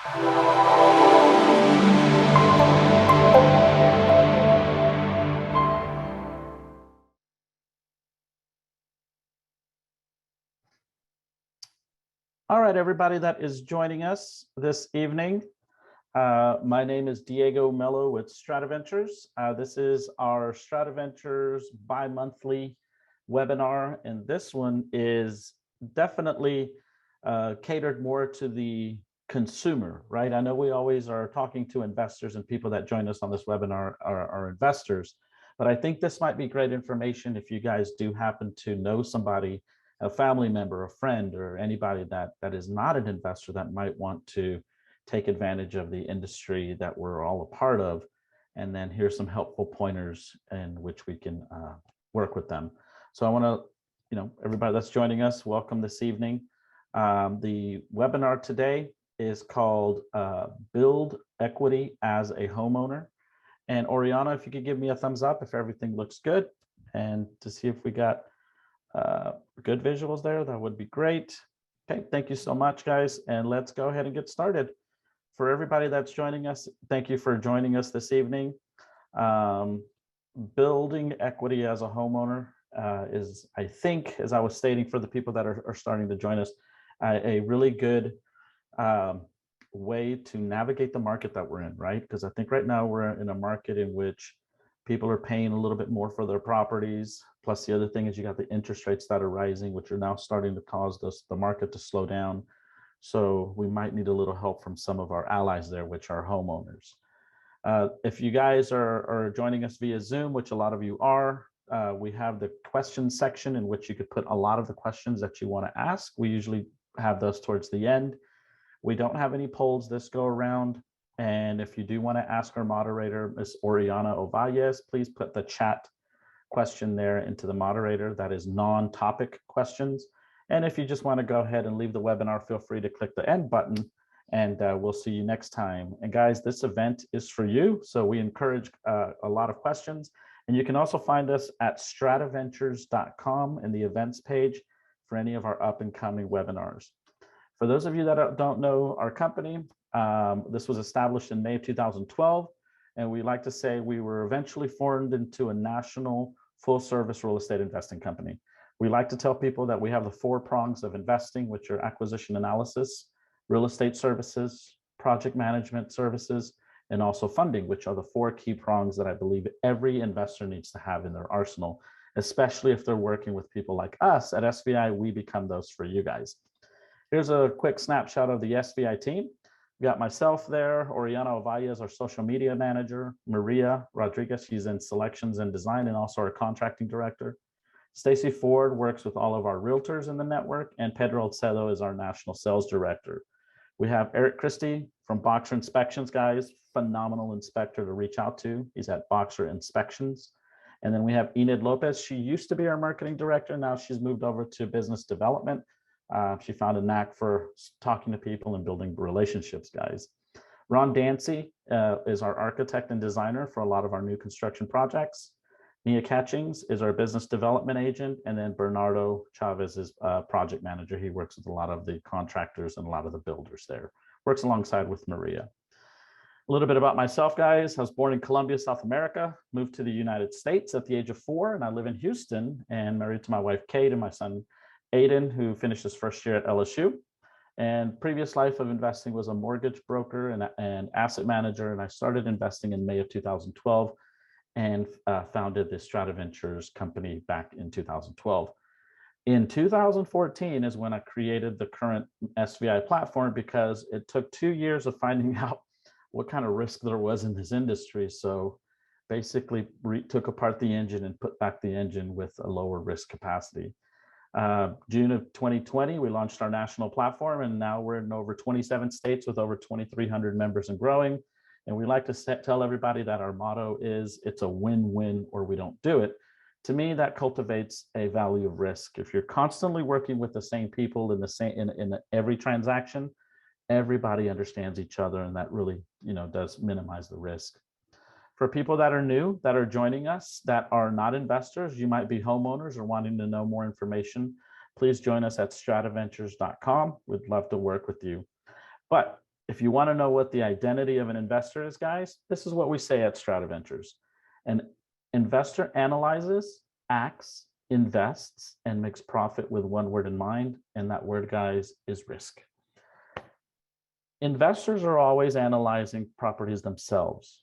All right, everybody that is joining us this evening. My name is Diego Mello with StratiVentures. This is our StratiVentures bi-monthly webinar, and this one is definitely catered more to the consumer, right? I know we always are talking to investors, and people that join us on this webinar are investors, but I think this might be great information if you guys do happen to know somebody, a family member, a friend, or anybody that is not an investor that might want to take advantage of the industry that we're all a part of. And then here's some helpful pointers in which we can work with them. So I want to, everybody that's joining us, welcome this evening. The webinar today is called Build Equity as a Homeowner. And Oriana, if you could give me a thumbs up if everything looks good, and to see if we got good visuals there, that would be great. Okay, thank you so much, guys, and let's go ahead and get started. For everybody that's joining us, thank you for joining us this evening. Building equity as a homeowner is, I think, as I was stating for the people that are starting to join us, a really good way to navigate the market that we're in, right? Because I think right now we're in a market in which people are paying a little bit more for their properties. Plus, the other thing is you got the interest rates that are rising, which are now starting to cause the market to slow down. So we might need a little help from some of our allies there, which are homeowners. If you guys are joining us via Zoom, which a lot of you are, we have the questions section in which you could put a lot of the questions that you want to ask. We usually have those towards the end. We don't have any polls this go around. And if you do want to ask our moderator, Ms. Oriana Ovalles, please put the chat question there into the moderator. That is non-topic questions. And if you just want to go ahead and leave the webinar, feel free to click the end button, and we'll see you next time. And guys, this event is for you. So we encourage a lot of questions. And you can also find us at strataventures.com in the events page for any of our up and coming webinars. For those of you that don't know our company, this was established in May of 2012. And we like to say we were eventually formed into a national full service real estate investing company. We like to tell people that we have the 4 prongs of investing, which are acquisition analysis, real estate services, project management services, and also funding, which are the 4 key prongs that I believe every investor needs to have in their arsenal, especially if they're working with people like us at SVI. We become those for you guys. Here's a quick snapshot of the SVI team. We got myself there, Oriana Ovalles, our social media manager, Maria Rodriguez, she's in selections and design and also our contracting director. Stacy Ford works with all of our realtors in the network, and Pedro Alcedo is our national sales director. We have Eric Christie from Boxer Inspections, guys, phenomenal inspector to reach out to. He's at Boxer Inspections. And then we have Enid Lopez. She used to be our marketing director. Now she's moved over to business development. She found a knack for talking to people and building relationships, guys. Ron Dancy is our architect and designer for a lot of our new construction projects. Nia Catchings is our business development agent, and then Bernardo Chavez is project manager. He works with a lot of the contractors and a lot of the builders there. Works alongside with Maria. A little bit about myself, guys. I was born in Colombia, South America, moved to the United States at the age of 4, and I live in Houston and married to my wife, Kate, and my son, Aiden, who finished his first year at LSU. And previous life of investing was a mortgage broker and asset manager, and I started investing in May of 2012. And founded the StratiVentures company back in 2012. In 2014 is when I created the current SVI platform, because it took 2 years of finding out what kind of risk there was in this industry. So basically took apart the engine and put back the engine with a lower risk capacity. June of 2020, we launched our national platform, and now we're in over 27 states with over 2,300 members and growing. And we like to tell everybody that our motto is, it's a win-win or we don't do it. To me, that cultivates a value of risk. If you're constantly working with the same people in every transaction, everybody understands each other, and that really, does minimize the risk. For people that are new, that are joining us, that are not investors, you might be homeowners or wanting to know more information, please join us at strataventures.com. We'd love to work with you. But if you want to know what the identity of an investor is, guys, this is what we say at StratiVentures. An investor analyzes, acts, invests, and makes profit with one word in mind, and that word, guys, is risk. Investors are always analyzing properties themselves.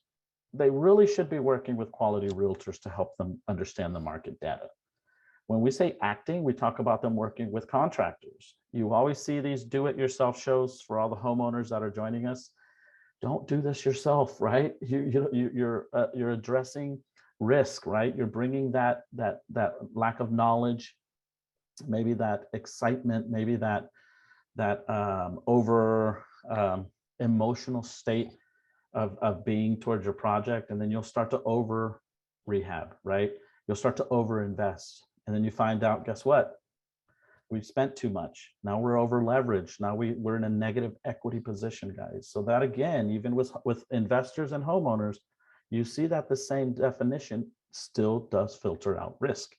They really should be working with quality realtors to help them understand the market data. When we say acting, we talk about them working with contractors. You always see these do-it-yourself shows for all the homeowners that are joining us. Don't do this yourself, right? You're addressing risk, right? You're bringing that lack of knowledge, maybe that excitement, maybe that over emotional state of being towards your project, and then you'll start to over rehab, right? You'll start to over invest, and then you find out, guess what? We've spent too much. Now we're over leveraged. Now we're in a negative equity position, guys. So that, again, even with investors and homeowners, you see that the same definition still does filter out risk.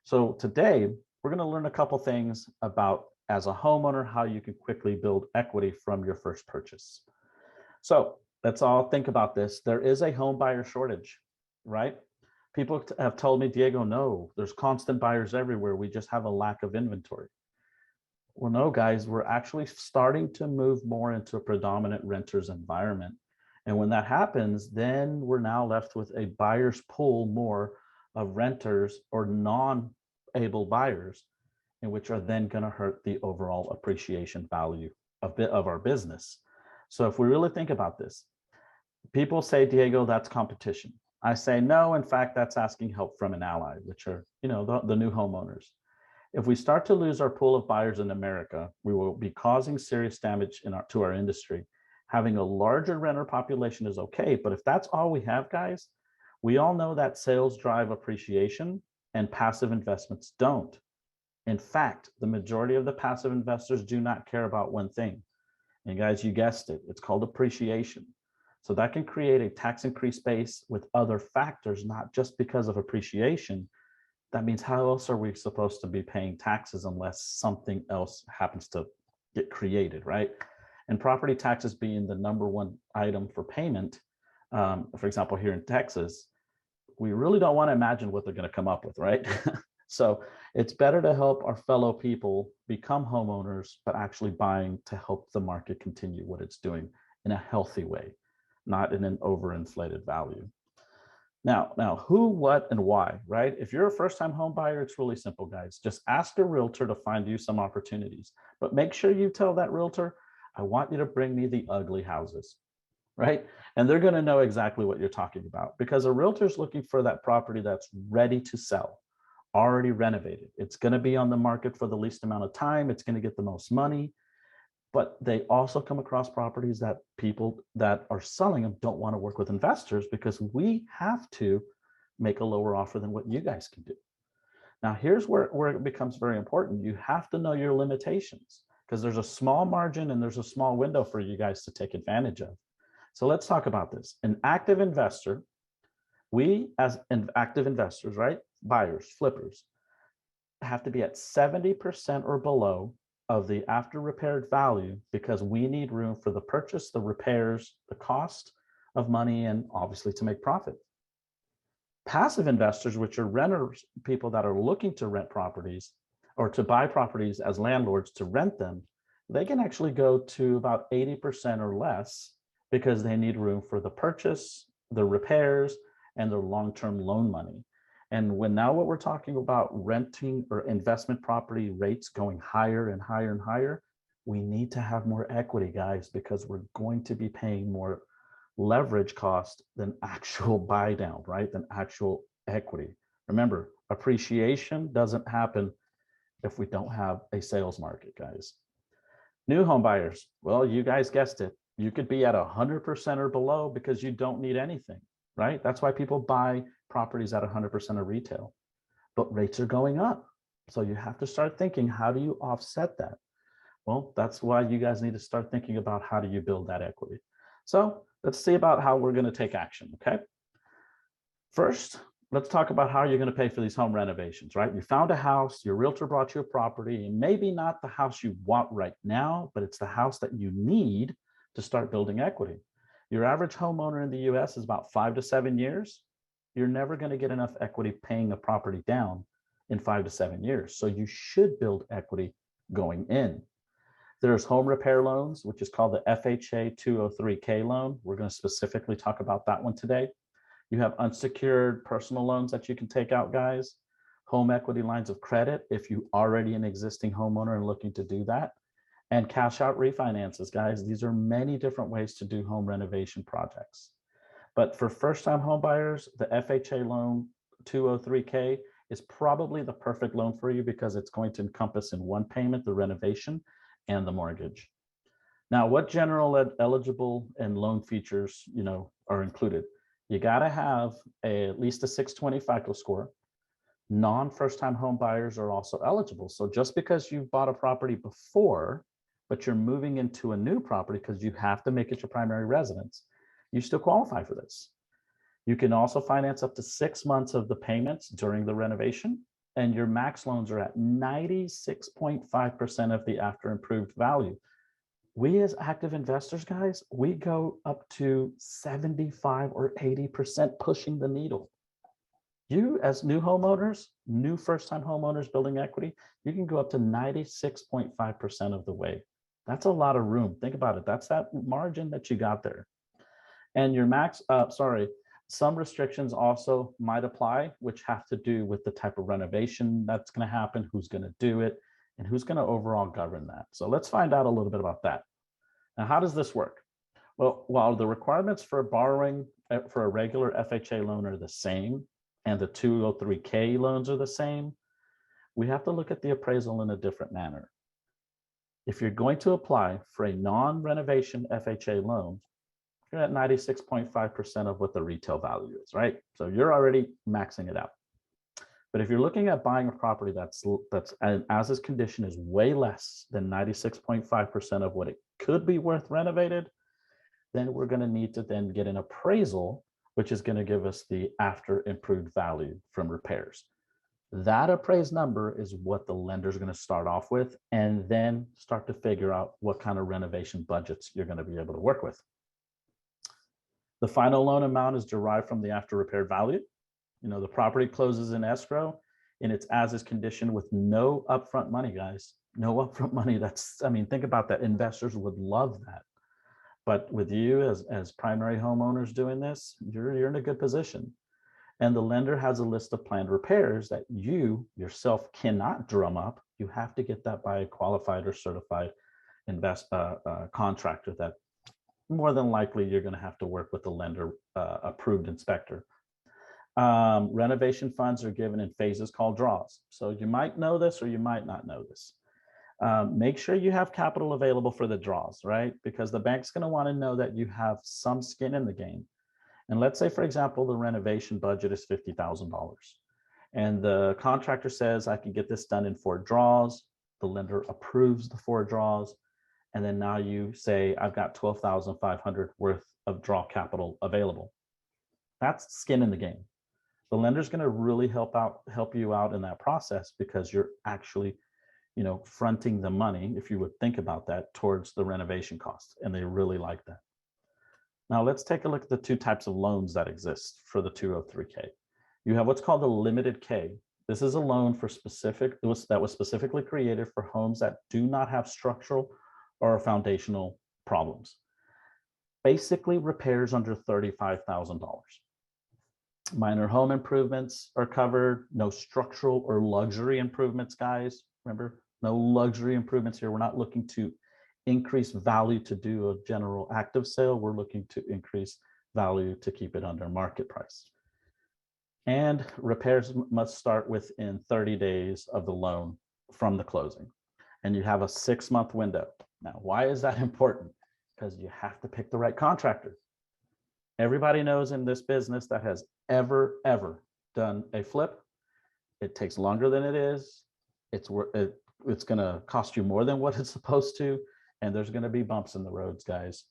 So today we're going to learn a couple things about, as a homeowner, how you can quickly build equity from your first purchase. So let's all think about this. There is a home buyer shortage, right? People have told me, Diego, no, there's constant buyers everywhere. We just have a lack of inventory. Well, no, guys, we're actually starting to move more into a predominant renters environment. And when that happens, then we're now left with a buyer's pool more of renters or non-able buyers, and which are then going to hurt the overall appreciation value of our business. So if we really think about this, people say, Diego, that's competition. I say, no, in fact, that's asking help from an ally, which are, the new homeowners. If we start to lose our pool of buyers in America, we will be causing serious damage to our industry. Having a larger renter population is okay, but if that's all we have, guys, we all know that sales drive appreciation and passive investments don't. In fact, the majority of the passive investors do not care about one thing. And guys, you guessed it, it's called appreciation. So that can create a tax increase base with other factors, not just because of appreciation. That means how else are we supposed to be paying taxes unless something else happens to get created, right? And property taxes being the #1 item for payment, for example, here in Texas, we really don't want to imagine what they're going to come up with, right? So it's better to help our fellow people become homeowners, but actually buying to help the market continue what it's doing in a healthy way, not in an overinflated value. Now, who, what, and why, right? If you're a first-time home buyer, it's really simple, guys. Just ask a realtor to find you some opportunities, but make sure you tell that realtor, I want you to bring me the ugly houses, right? And they're going to know exactly what you're talking about, because a realtor is looking for that property that's ready to sell, already renovated. It's going to be on the market for the least amount of time. It's going to get the most money. But they also come across properties that people that are selling them don't want to work with investors, because we have to make a lower offer than what you guys can do. Now, here's where it becomes very important. You have to know your limitations, because there's a small margin and there's a small window for you guys to take advantage of. So let's talk about this. An active investor, we as active investors, right? Buyers, flippers, have to be at 70% or below of the after repaired value, because we need room for the purchase, the repairs, the cost of money, and obviously to make profit. Passive investors, which are renters, people that are looking to rent properties or to buy properties as landlords to rent them, they can actually go to about 80% or less, because they need room for the purchase, the repairs, and their long-term loan money. And what we're talking about renting or investment property rates going higher and higher and higher, we need to have more equity, guys, because we're going to be paying more leverage cost than actual buy down, right? Than actual equity. Remember, appreciation doesn't happen if we don't have a sales market, guys. New home buyers, well, you guys guessed it. You could be at 100% or below because you don't need anything, right? That's why people buy properties at 100% of retail, but rates are going up. So you have to start thinking, how do you offset that? Well, that's why you guys need to start thinking about how do you build that equity. So let's see about how we're going to take action, okay? First, let's talk about how you're going to pay for these home renovations, right? You found a house, your realtor brought you a property, maybe not the house you want right now, but it's the house that you need to start building equity. Your average homeowner in the US is about 5 to 7 years. You're never going to get enough equity paying a property down in 5 to 7 years. So you should build equity going in. There's home repair loans, which is called the FHA 203K loan. We're going to specifically talk about that one today. You have unsecured personal loans that you can take out, guys. Home equity lines of credit if you already an existing homeowner and looking to do that. And cash out refinances, guys. These are many different ways to do home renovation projects. But for first-time home buyers, the FHA loan 203K is probably the perfect loan for you because it's going to encompass in one payment the renovation and the mortgage. Now, what general eligible and loan features, are included? You got to have at least a 620 FICO score. Non-first-time home buyers are also eligible. So just because you've bought a property before, but you're moving into a new property because you have to make it your primary residence, you still qualify for this. You can also finance up to 6 months of the payments during the renovation, and your max loans are at 96.5% of the after improved value. We as active investors, guys, we go up to 75 or 80% pushing the needle. You as new homeowners, new first-time homeowners building equity, you can go up to 96.5% of the way. That's a lot of room. Think about it. That's that margin that you got there. And your max, some restrictions also might apply, which have to do with the type of renovation that's going to happen, who's going to do it, and who's going to overall govern that. So let's find out a little bit about that. Now, how does this work? Well, while the requirements for borrowing for a regular FHA loan are the same, and the 203K loans are the same, we have to look at the appraisal in a different manner. If you're going to apply for a non-renovation FHA loan, you're at 96.5% of what the retail value is, right? So you're already maxing it out. But if you're looking at buying a property that's as is condition is way less than 96.5% of what it could be worth renovated, then we're going to need to then get an appraisal, which is going to give us the after improved value from repairs. That appraised number is what the lender is going to start off with, and then start to figure out what kind of renovation budgets you're going to be able to work with. The final loan amount is derived from the after repaired value. The property closes in escrow and it's as is condition with no upfront money, guys. No upfront money. Think about that. Investors would love that. But with you as primary homeowners doing this, you're in a good position. And the lender has a list of planned repairs that you yourself cannot drum up. You have to get that by a qualified or certified contractor that more than likely you're going to have to work with the lender approved inspector. Renovation funds are given in phases called draws. So you might know this or you might not know this. Make sure you have capital available for the draws, right? Because the bank's going to want to know that you have some skin in the game. And let's say, for example, the renovation budget is $50,000. And the contractor says, I can get this done in 4 draws. The lender approves the 4 draws. And then now you say, I've got $12,500 worth of draw capital available. That's skin in the game. The lender's going to really help you out in that process because you're actually, fronting the money, if you would think about that, towards the renovation costs. And they really like that. Now let's take a look at the 2 types of loans that exist for the 203K. You have what's called the limited K. This is a loan that was specifically created for homes that do not have structural or foundational problems. Basically repairs under $35,000. Minor home improvements are covered. No structural or luxury improvements, guys. Remember, no luxury improvements here. We're not looking to increase value to do a general active sale. We're looking to increase value to keep it under market price. And repairs must start within 30 days of the loan from the closing. And you have a 6-month window. Now, why is that important? Because you have to pick the right contractor. Everybody knows in this business that has ever done a flip, it takes longer than it is. It's going to cost you more than what it's supposed to. And there's going to be bumps in the roads, guys.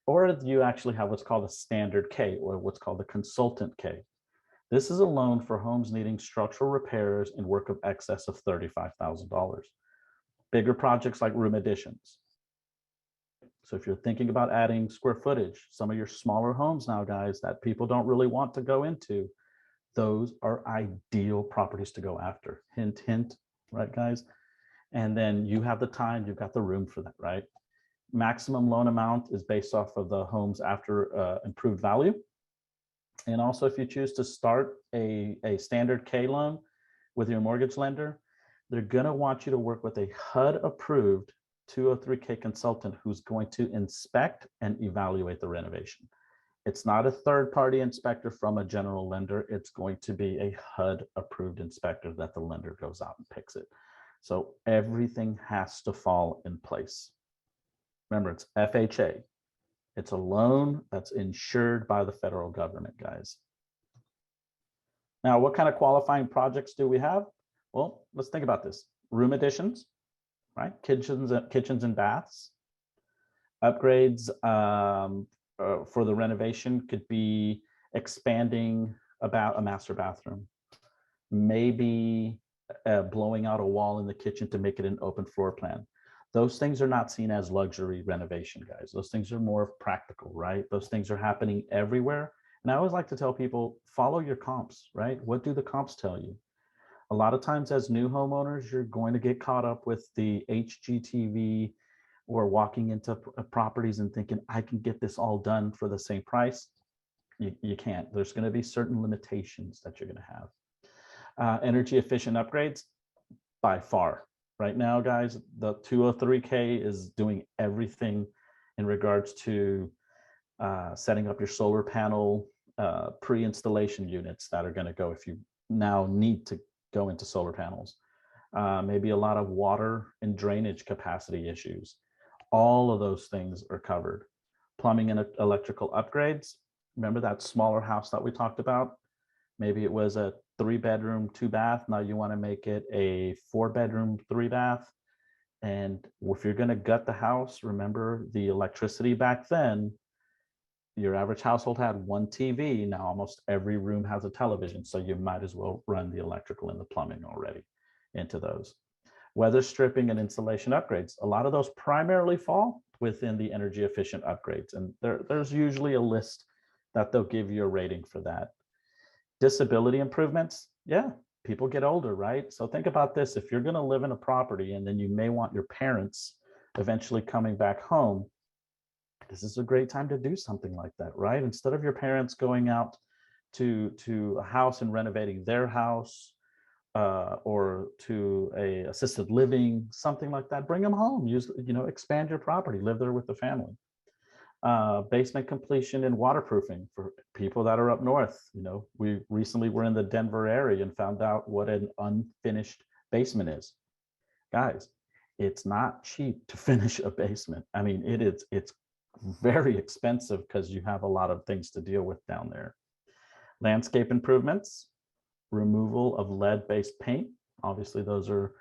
Or you actually have what's called a standard K, or what's called the consultant K. This is a loan for homes needing structural repairs and work of excess of $35,000. Bigger projects like room additions. So if you're thinking about adding square footage, some of your smaller homes now, guys, that people don't really want to go into, those are ideal properties to go after. Hint, hint, right, guys? And then you have the time, you've got the room for that, right? Maximum loan amount is based off of the home's after improved value. And also, if you choose to start a standard K loan with your mortgage lender, they're going to want you to work with a HUD approved 203K consultant who's going to inspect and evaluate the renovation. It's not a third-party inspector from a general lender. It's going to be a HUD approved inspector that the lender goes out and picks it. So everything has to fall in place. Remember, it's FHA. It's a loan that's insured by the federal government, guys. Now, what kind of qualifying projects do we have? Well, let's think about this. Room additions, right? Kitchens and baths. Upgrades for the renovation could be expanding about a master bathroom. Maybe blowing out a wall in the kitchen to make it an open floor plan. Those things are not seen as luxury renovation, guys. Those things are more practical, right? Those things are happening everywhere. And I always like to tell people, follow your comps, right? What do the comps tell you? A lot of times as new homeowners, you're going to get caught up with the HGTV or walking into properties and thinking, I can get this all done for the same price. You can't. There's going to be certain limitations that you're going to have. Energy efficient upgrades, by far. Right now, guys, the 203K is doing everything in regards to setting up your solar panel pre-installation units that are going to go if you now need to go into solar panels. Maybe a lot of water and drainage capacity issues. All of those things are covered. Plumbing and electrical upgrades. Remember that smaller house that we talked about? Maybe it was a 3-bedroom, 2-bath. Now you want to make it a 4-bedroom, 3-bath. And if you're going to gut the house, remember the electricity back then, your average household had one TV. Now almost every room has a television. So you might as well run the electrical and the plumbing already into those. Weather stripping and insulation upgrades. A lot of those primarily fall within the energy efficient upgrades. And there's usually a list that they'll give you a rating for that. Disability improvements, yeah, people get older, right? So think about this. If you're going to live in a property and then you may want your parents eventually coming back home, this is a great time to do something like that, right? Instead of your parents going out to a house and renovating their house or to a assisted living, something like that, bring them home. Use, expand your property, live there with the family. Basement completion and waterproofing for people that are up north. We recently were in the Denver area and found out what an unfinished basement is. Guys, it's not cheap to finish a basement. I mean, it's very expensive because you have a lot of things to deal with down there. Landscape improvements, removal of lead-based paint. Obviously, those are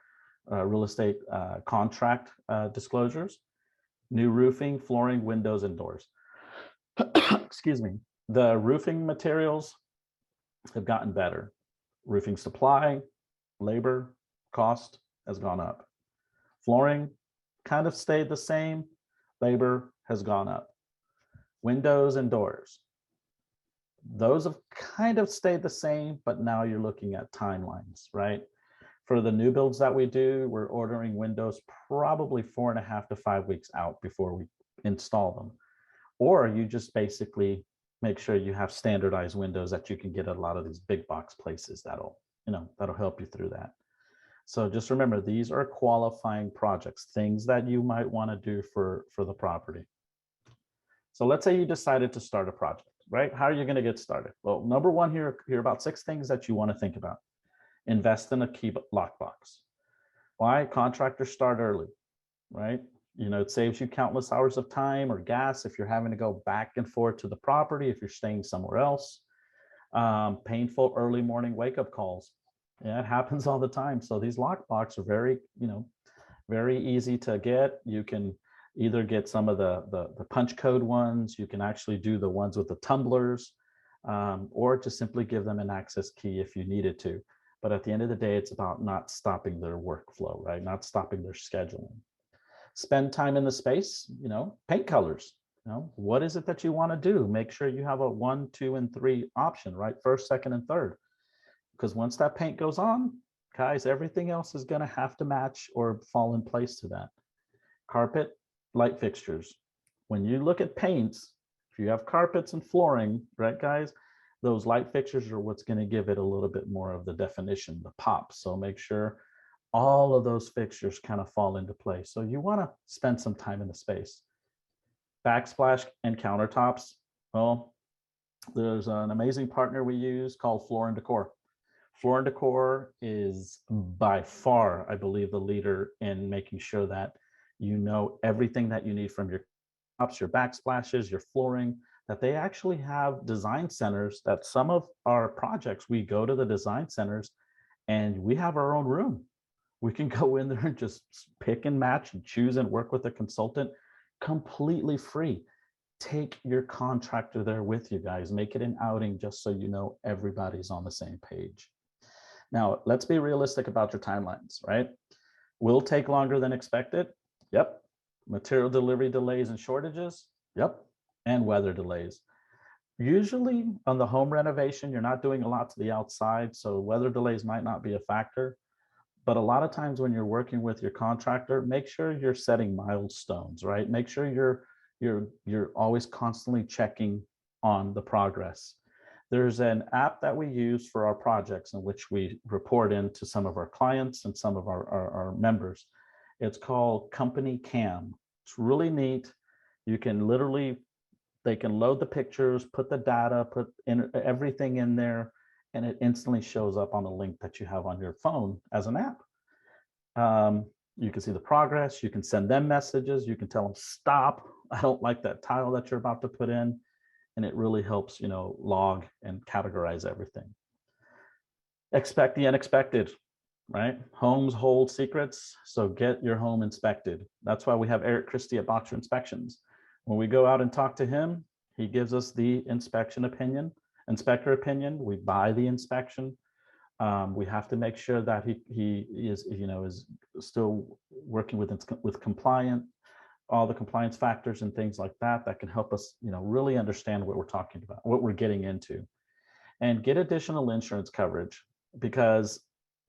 real estate contract disclosures. New roofing, flooring, windows, and doors. Excuse me. The roofing materials have gotten better. Roofing supply, labor, cost has gone up. Flooring kind of stayed the same. Labor has gone up. Windows and doors. Those have kind of stayed the same, but now you're looking at timelines, right? For the new builds that we do, we're ordering windows probably 4.5 to 5 weeks out before we install them. Or you just basically make sure you have standardized windows that you can get at a lot of these big box places that'll help you through that. So just remember, these are qualifying projects, things that you might want to do for the property. So let's say you decided to start a project, right? How are you going to get started? Well, number one, here are about 6 things that you want to think about. Invest in a key lockbox. Why? Contractors start early, right? It saves you countless hours of time or gas if you're having to go back and forth to the property, if you're staying somewhere else. Painful early morning wake-up calls. Yeah, it happens all the time. So these lockbox are very, very easy to get. You can either get some of the punch code ones. You can actually do the ones with the tumblers, or just simply give them an access key if you needed to. But at the end of the day, it's about not stopping their workflow, right? Not stopping their scheduling. Spend time in the space, paint colors. What is it that you want to do? Make sure you have a 1, 2, and 3 option, right? First, second, and third. Because once that paint goes on, guys, everything else is going to have to match or fall in place to that. Carpet, light fixtures. When you look at paints, if you have carpets and flooring, right, guys, those light fixtures are what's going to give it a little bit more of the definition, the pop. So make sure all of those fixtures kind of fall into place. So you want to spend some time in the space. Backsplash and countertops. Well, there's an amazing partner we use called Floor and Decor. Floor and Decor is by far, I believe, the leader in making sure that you know everything that you need from your tops, your backsplashes, your flooring, that they actually have design centers that some of our projects, we go to the design centers and we have our own room. We can go in there and just pick and match and choose and work with a consultant completely free. Take your contractor there with you guys. Make it an outing just so you know everybody's on the same page. Now, let's be realistic about your timelines, right? Will take longer than expected. Yep. Material delivery delays and shortages. Yep. And weather delays. Usually on the home renovation, you're not doing a lot to the outside, so weather delays might not be a factor. But a lot of times when you're working with your contractor, make sure you're setting milestones, right? Make sure you're always constantly checking on the progress. There's an app that we use for our projects in which we report into some of our clients and some of our members. It's called Company Cam. It's really neat. You can literally, they can load the pictures, put the data, put in everything in there, and it instantly shows up on a link that you have on your phone as an app. You can see the progress. You can send them messages. You can tell them, stop. I don't like that tile that you're about to put in. And it really helps, log and categorize everything. Expect the unexpected, right? Homes hold secrets, so get your home inspected. That's why we have Eric Christie at Boxer Inspections. When we go out and talk to him, he gives us the inspector opinion. We buy the inspection. We have to make sure that he is still working with compliant, all the compliance factors and things like that can help us, really understand what we're talking about, what we're getting into. And get additional insurance coverage, because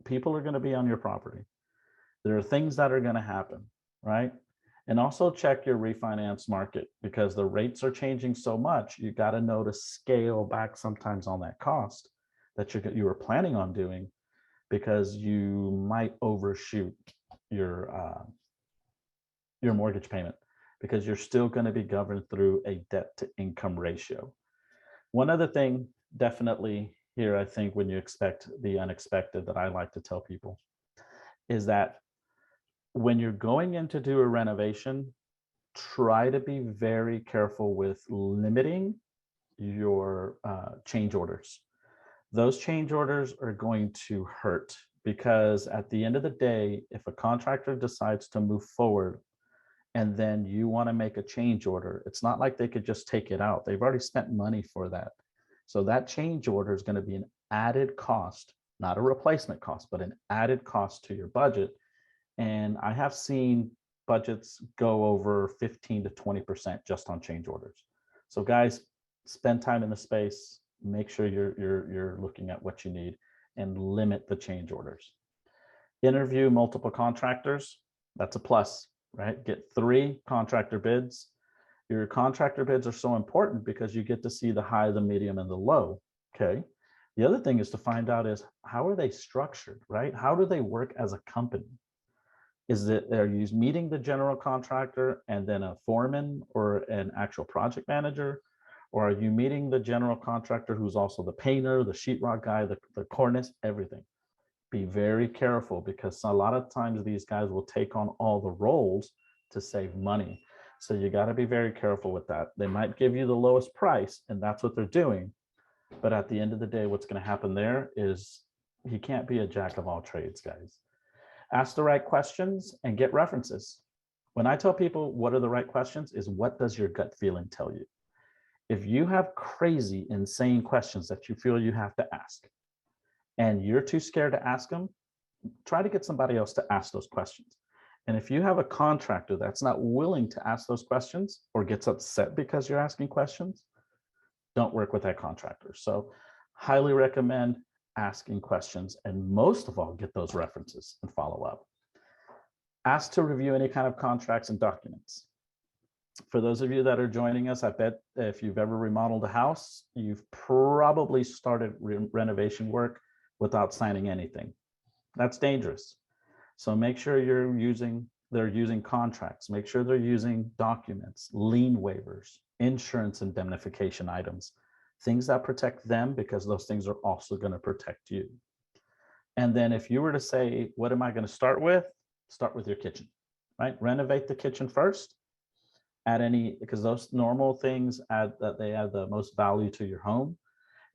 people are going to be on your property. There are things that are going to happen, right? And also check your refinance market, because the rates are changing so much. You got to know to scale back sometimes on that cost that you were planning on doing, because you might overshoot your mortgage payment, because you're still going to be governed through a debt to income ratio. One other thing definitely here, I think, when you expect the unexpected, that I like to tell people is that when you're going in to do a renovation, try to be very careful with limiting your change orders. Those change orders are going to hurt, because at the end of the day, if a contractor decides to move forward and then you want to make a change order, it's not like they could just take it out. They've already spent money for that. So that change order is going to be an added cost, not a replacement cost, but an added cost to your budget. And I have seen budgets go over 15 to 20% just on change orders. So guys, spend time in the space, make sure you're looking at what you need, and limit the change orders. Interview multiple contractors. That's a plus, right? Get 3 contractor bids. Your contractor bids are so important because you get to see the high, the medium, and the low. Okay. The other thing is to find out is, how are they structured, right? How do they work as a company? Is it, are you meeting the general contractor and then a foreman or an actual project manager? Or are you meeting the general contractor who's also the painter, the sheetrock guy, the cornice, everything? Be very careful, because a lot of times these guys will take on all the roles to save money. So you got to be very careful with that. They might give you the lowest price, and that's what they're doing. But at the end of the day, what's going to happen there is he can't be a jack of all trades, guys. Ask the right questions and get references. When I tell people what are the right questions, is what does your gut feeling tell you? If you have crazy, insane questions that you feel you have to ask, and you're too scared to ask them, try to get somebody else to ask those questions. And if you have a contractor that's not willing to ask those questions or gets upset because you're asking questions, don't work with that contractor. So highly recommend asking questions, and most of all, get those references and follow up. Ask to review any kind of contracts and documents. For those of you that are joining us, I bet if you've ever remodeled a house, you've probably started renovation work without signing anything. That's dangerous. So make sure they're using contracts, make sure they're using documents, lien waivers, insurance indemnification items, things that protect them, because those things are also going to protect you. And then if you were to say, what am I going to start with? Start with your kitchen, right? Renovate the kitchen first. Because those normal things add the most value to your home.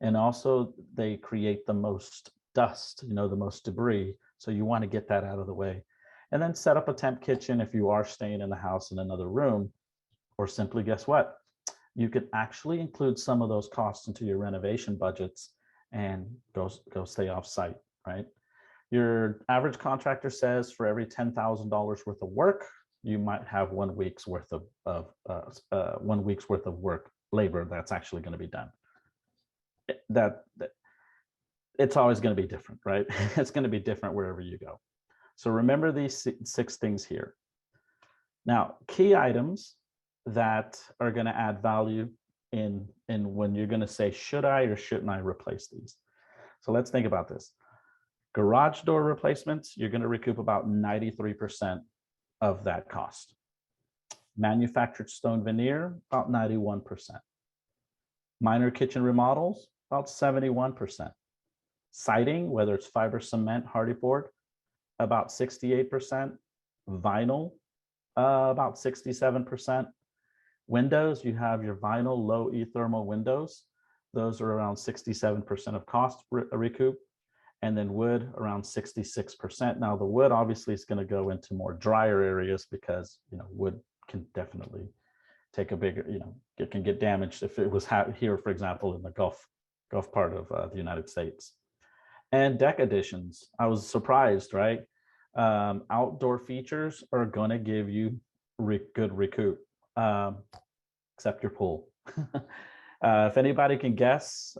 And also they create the most dust, the most debris. So you want to get that out of the way. And then set up a temp kitchen if you are staying in the house in another room, or simply, guess what? You could actually include some of those costs into your renovation budgets and go stay off site, right? Your average contractor says for every $10,000 worth of work, you might have 1 week's worth of 1 week's worth of work labor that's actually going to be done. That it's always going to be different, right? It's going to be different wherever you go. So remember these 6 things here. Now, key items that are going to add value in when you're going to say, should I or shouldn't I replace these? So let's think about this. Garage door replacements, you're going to recoup about 93% of that cost. Manufactured stone veneer, about 91%. Minor kitchen remodels, about 71%. Siding, whether it's fiber cement, hardy board, about 68%. Vinyl, about 67%. Windows, you have your vinyl low E thermal windows. Those are around 67% of cost recoup. And then wood around 66%. Now the wood obviously is going to go into more drier areas because wood can definitely take a bigger, it can get damaged if it was here, for example, in the Gulf part of the United States. And deck additions, I was surprised, right? Outdoor features are going to give you good recoup, except your pool. If anybody can guess,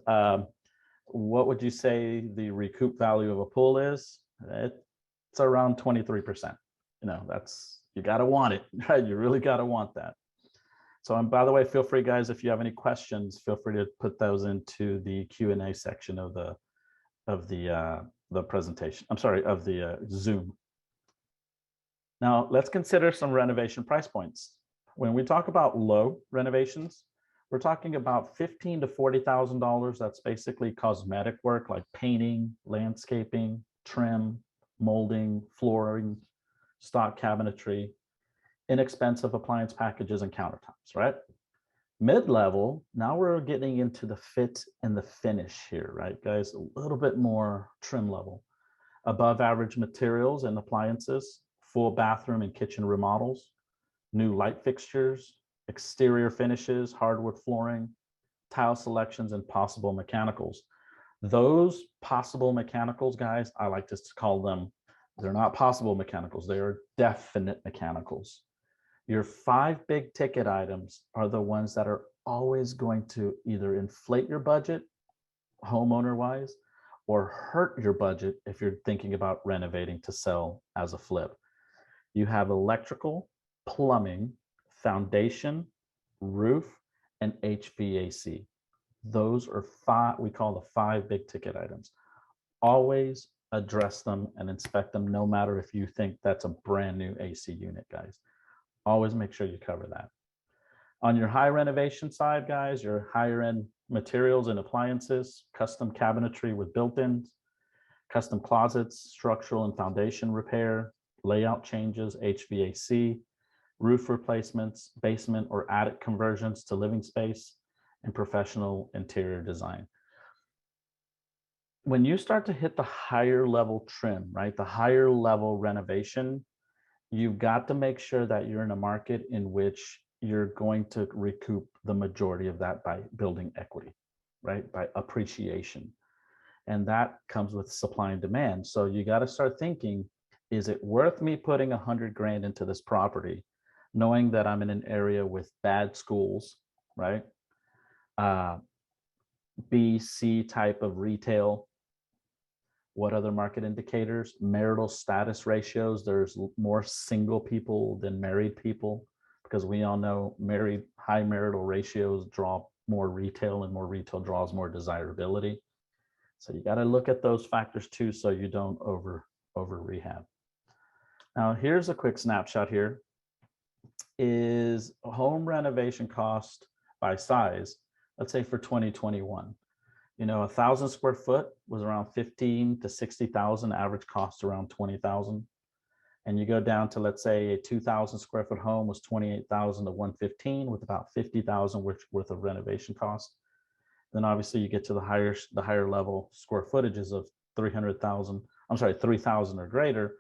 what would you say the recoup value of a pool is? It's around 23%. You got to want it, right? You really got to want that. So, and by the way, feel free, guys, if you have any questions, feel free to put those into the Q&A section of the presentation. I'm sorry, of the Zoom. Now, let's consider some renovation price points. When we talk about low renovations, we're talking about $15,000 to $40,000. That's basically cosmetic work like painting, landscaping, trim, molding, flooring, stock cabinetry, inexpensive appliance packages and countertops, right? Mid-level, now we're getting into the fit and the finish here, right, guys? A little bit more trim level. Above average materials and appliances, full bathroom and kitchen remodels, new light fixtures, exterior finishes, hardwood flooring, tile selections, and possible mechanicals. Those possible mechanicals, guys, I like to call them, they're not possible mechanicals, they are definite mechanicals. Your 5 big ticket items are the ones that are always going to either inflate your budget, homeowner wise, or hurt your budget if you're thinking about renovating to sell as a flip. You have electrical, plumbing, foundation, roof, and HVAC. Those are 5, we call the 5 big ticket items. Always address them and inspect them, no matter if you think that's a brand new AC unit, guys. Always make sure you cover that. On your high renovation side, guys, your higher end materials and appliances, custom cabinetry with built-ins, custom closets, structural and foundation repair, layout changes, HVAC, roof replacements, basement or attic conversions to living space, and professional interior design. When you start to hit the higher level trim, right, the higher level renovation, you've got to make sure that you're in a market in which you're going to recoup the majority of that by building equity, right, by appreciation. And that comes with supply and demand. So you got to start thinking, is it worth me putting 100 grand into this property, knowing that I'm in an area with bad schools, right? Uh, B, C type of retail. What other market indicators? Marital status ratios. There's more single people than married people, because we all know high marital ratios draw more retail, and more retail draws more desirability. So you got to look at those factors too, so you don't over rehab. Now here's a quick snapshot here. Is home renovation cost by size, let's say for 2021. 1,000 square foot was around 15 to 60,000, average cost around 20,000. And you go down to, let's say, a 2,000 square foot home was 28,000 to 115, with about 50,000 worth of renovation cost. Then obviously you get to the higher level square footages of 300,000, 3,000 or greater.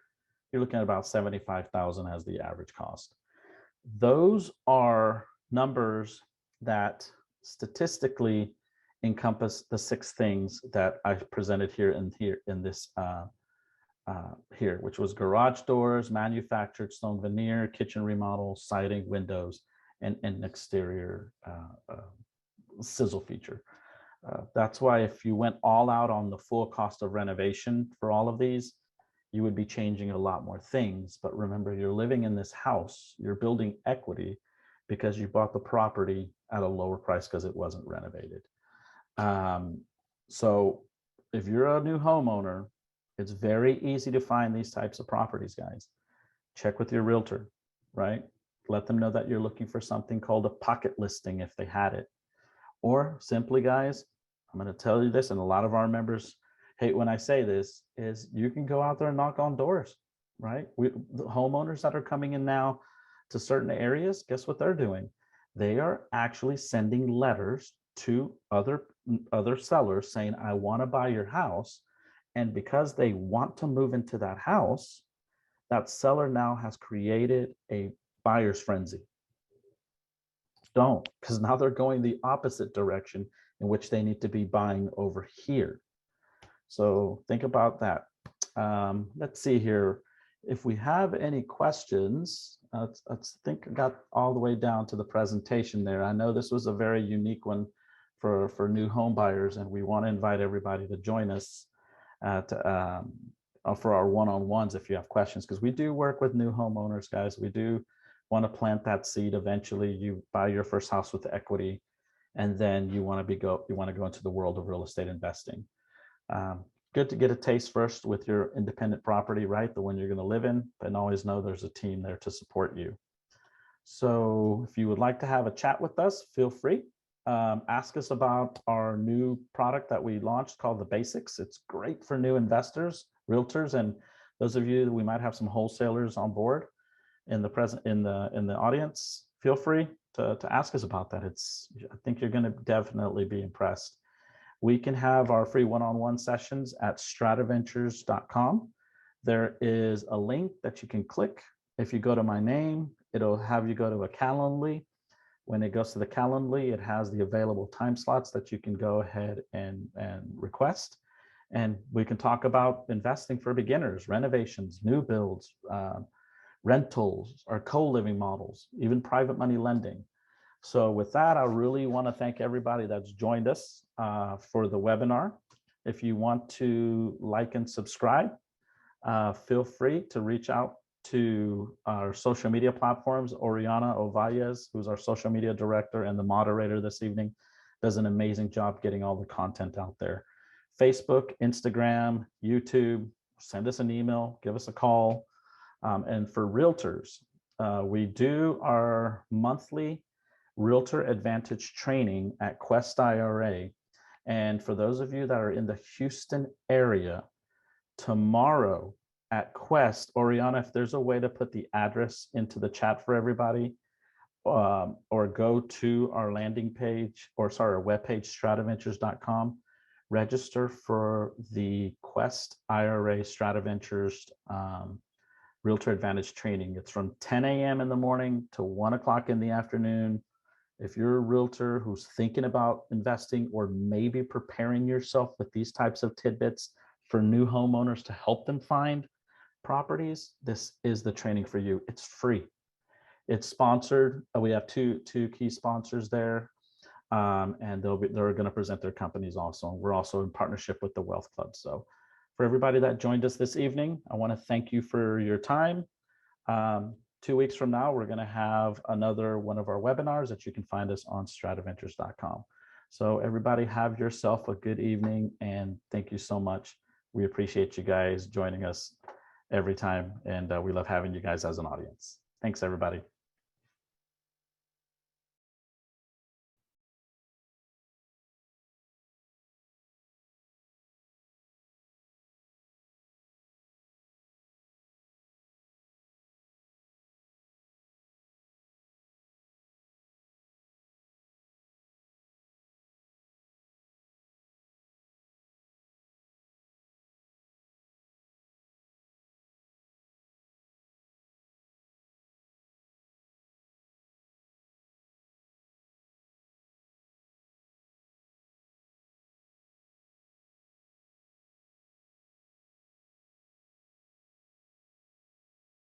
You're looking at about 75,000 as the average cost. Those are numbers that statistically encompass the 6 things that I presented here in this here, which was garage doors, manufactured stone veneer, kitchen remodel, siding, windows, and an exterior sizzle feature. That's why if you went all out on the full cost of renovation for all of these, you would be changing a lot more things. But remember, you're living in this house, you're building equity because you bought the property at a lower price because it wasn't renovated. So if you're a new homeowner, it's very easy to find these types of properties, guys. Check with your realtor, right? Let them know that you're looking for something called a pocket listing if they had it. Or simply, guys, I'm going to tell you this, and a lot of our members hate when I say this, is you can go out there and knock on doors, right? The homeowners that are coming in now to certain areas, guess what they're doing? They are actually sending letters to other sellers saying, I want to buy your house. And because they want to move into that house, that seller now has created a buyer's frenzy. Don't, because now they're going the opposite direction in which they need to be buying over here. So think about that. Let's see here. If we have any questions, let's think I got all the way down to the presentation there. I know this was a very unique one for new home buyers, and we want to invite everybody to join us for our one-on-ones if you have questions, because we do work with new homeowners, guys. We do want to plant that seed. Eventually you buy your first house with equity, and then you want to go into the world of real estate investing. Good to get a taste first with your independent property, right? The one you're going to live in, and always know there's a team there to support you. So if you would like to have a chat with us, feel free. Ask us about our new product that we launched called The Basics. It's great for new investors, realtors, and those of you that we might have some wholesalers on board in the audience. Feel free to ask us about that. I think you're going to definitely be impressed. We can have our free one-on-one sessions at strataventures.com. There is a link that you can click. If you go to my name, it'll have you go to a Calendly. When it goes to the Calendly, it has the available time slots that you can go ahead and request. And we can talk about investing for beginners, renovations, new builds, rentals, or co-living models, even private money lending. So with that, I really want to thank everybody that's joined us for the webinar. If you want to like and subscribe, feel free to reach out to our social media platforms. Oriana Ovalles, who's our social media director and the moderator this evening, does an amazing job getting all the content out there. Facebook, Instagram, YouTube, send us an email, give us a call. And for realtors, we do our monthly Realtor Advantage training at Quest IRA. And for those of you that are in the Houston area, tomorrow at Quest, Oriana, if there's a way to put the address into the chat for everybody, or go to our landing page, or sorry, our webpage, strataventures.com, register for the Quest IRA StratiVentures Realtor Advantage training. It's from 10 a.m. in the morning to 1 o'clock in the afternoon. If you're a realtor who's thinking about investing, or maybe preparing yourself with these types of tidbits for new homeowners to help them find properties, this is the training for you. It's free. It's sponsored. We have two key sponsors there, and they're going to present their companies also. We're also in partnership with the Wealth Club. So for everybody that joined us this evening, I want to thank you for your time. 2 weeks from now, we're going to have another one of our webinars that you can find us on strataventures.com. So everybody have yourself a good evening, and thank you so much. We appreciate you guys joining us every time, and we love having you guys as an audience. Thanks, everybody.